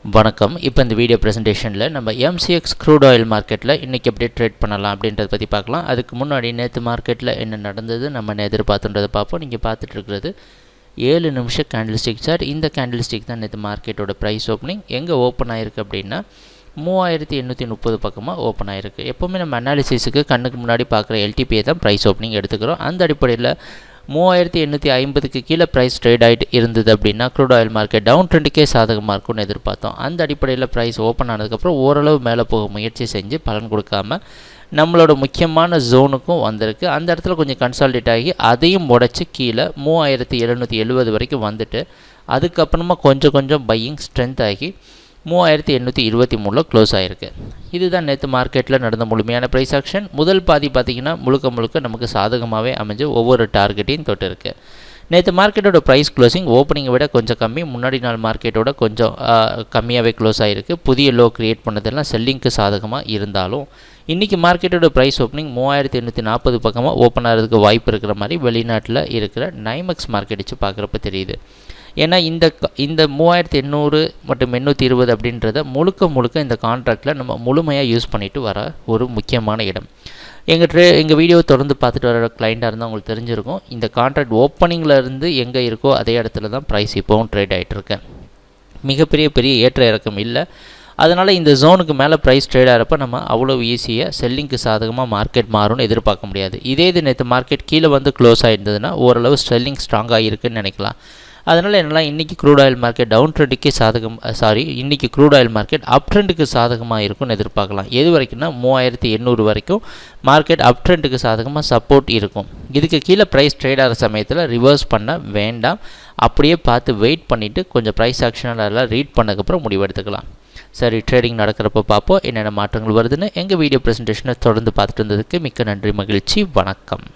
வணக்கம். இப்போ இந்த வீடியோ ப்ரெசன்டேஷனில் நம்ம MCX க்ரூட் ஆயில் மார்க்கெட்டில் இன்றைக்கி எப்படி ட்ரேட் பண்ணலாம் அப்படின்றத பற்றி பார்க்கலாம். அதுக்கு முன்னாடி நேற்று மார்க்கெட்டில் என்ன நடந்தது, நம்ம என்ன எதிர்பார்த்துன்றதை பார்ப்போம். நீங்கள் பார்த்துட்ருக்கிறது 7 நிமிஷம் கேண்டில்ஸ்டிக் சார்ட். இந்த கேண்டில்ஸ்டிக் தான் நேற்று மார்க்கெட்டோட ப்ரைஸ் ஓப்பனிங். எங்கே ஓப்பன் ஆகிருக்கு அப்படின்னா 3830 பக்கமாக ஓப்பன் ஆகிருக்கு. எப்போவுமே நம்ம அனாலிசிஸுக்கு கண்ணுக்கு முன்னாடி பார்க்குற LTPயை தான் ப்ரைஸ் ஓப்பனிங் எடுத்துக்கிறோம். அந்த அடிப்படையில் 3850க்கு கீழே ப்ரைஸ் ட்ரேட் ஆகிட்டு இருந்தது அப்படின்னா க்ரூட் ஆயில் மார்க்கெட் டவுன் ட்ரெண்டுக்கே சாதகமாக இருக்கும்னு எதிர்பார்த்தோம். அந்த அடிப்படையில் ப்ரைஸ் ஓப்பன் ஆனதுக்கப்புறம் ஓரளவு மேலே போக முயற்சி செஞ்சு பலன் கொடுக்காம நம்மளோட முக்கியமான ஜோனுக்கும் வந்திருக்கு. அந்த இடத்துல கொஞ்சம் கன்சால்டேட் ஆகி அதையும் உடச்சி கீழே 3770 வரைக்கும் வந்துட்டு அதுக்கப்புறமா கொஞ்சம் பையிங் ஸ்ட்ரென்த் ஆகி 3823 க்ளோஸ் ஆகிருக்கு. இதுதான் நேற்று மார்க்கெட்டில் நடந்த முழுமையான ப்ரைஸ் ஆக்ஷன். முதல் பாதி பார்த்திங்கன்னா முழுக்க நமக்கு சாதகமாகவே அமைஞ்சு ஒவ்வொரு டார்கெட்டையும் தொட்டு இருக்குது. நேற்று மார்க்கெட்டோட ப்ரைஸ் க்ளோசிங் ஓப்பனிங்கை விட கொஞ்சம் கம்மி, முன்னாடி நாள் மார்க்கெட்டோட கொஞ்சம் கம்மியாகவே க்ளோஸ் ஆகிருக்கு. புதிய லோ க்ரியேட் பண்ணதெல்லாம் செல்லிங்க்கு சாதகமாக இருந்தாலும் இன்றைக்கி மார்க்கெட்டோட ப்ரைஸ் ஓப்பனிங் 3840 பக்கமாக ஓப்பன் ஆகிறதுக்கு வாய்ப்பு இருக்கிற மாதிரி வெளிநாட்டில் இருக்கிற நைமெக்ஸ் மார்க்கெட் வச்சு பார்க்குறப்ப தெரியுது. ஏன்னா இந்த 3800 மற்றும் 820 அப்படின்றத முழுக்க இந்த கான்ட்ராக்டில் நம்ம முழுமையாக யூஸ் பண்ணிட்டு வர ஒரு முக்கியமான இடம். எங்கள் வீடியோ தொடர்ந்து பார்த்துட்டு வர கிளைண்ட்டாக இருந்தால் உங்களுக்கு தெரிஞ்சிருக்கும். இந்த கான்ட்ராக்ட் ஓப்பனிங்கில் இருந்து எங்கே இருக்கோ அதே இடத்துல தான் ப்ரைஸ் இப்போவும் ட்ரேட் ஆகிட்டுருக்கேன். மிகப்பெரிய ஏற்ற இறக்கம் இல்லை. அதனால் இந்த ஜோனுக்கு மேலே ப்ரைஸ் ட்ரேட் ஆகிறப்ப நம்ம அவ்வளோ ஈஸியாக செல்லிங்க்கு சாதகமாக மார்க்கெட் மாறும்னு எதிர்பார்க்க முடியாது. இது நேற்று மார்க்கெட் கீழே வந்து க்ளோஸ் ஆகிருந்ததுன்னா ஓரளவு செல்லிங் ஸ்ட்ராங்காக இருக்குதுன்னு நினைக்கலாம். அதனால் என்னெல்லாம் இன்றைக்கி க்ரூட் ஆயில் மார்க்கெட் டவுன் ட்ரெண்டுக்கே இன்றைக்கி க்ரூட் ஆயில் மார்க்கெட் அப் ட்ரெண்டுக்கு சாதகமாக இருக்கும்னு எதிர்பார்க்கலாம். எது வரைக்கும்னா 3800 வரைக்கும் மார்க்கெட் அப் ட்ரெண்டுக்கு சாதகமாக சப்போர்ட் இருக்கும். இதுக்கு கீழே ப்ரைஸ் ட்ரேட் ஆகிற சமயத்தில் ரிவர்ஸ் பண்ண வேண்டாம். அப்படியே பார்த்து வெயிட் பண்ணிவிட்டு கொஞ்சம் ப்ரைஸ் ஆக்ஷனால் எல்லாம் ரீட் பண்ணதுக்கப்புறம் முடிவெடுத்துக்கலாம். சரி, ட்ரேடிங் நடக்கிறப்போ பார்ப்போம் என்னென்ன மாற்றங்கள் வருதுன்னு. எங்கள் வீடியோ ப்ரெசன்டேஷனை தொடர்ந்து பார்த்துட்டு இருந்ததுக்கு மிக்க நன்றி, மகிழ்ச்சி, வணக்கம்.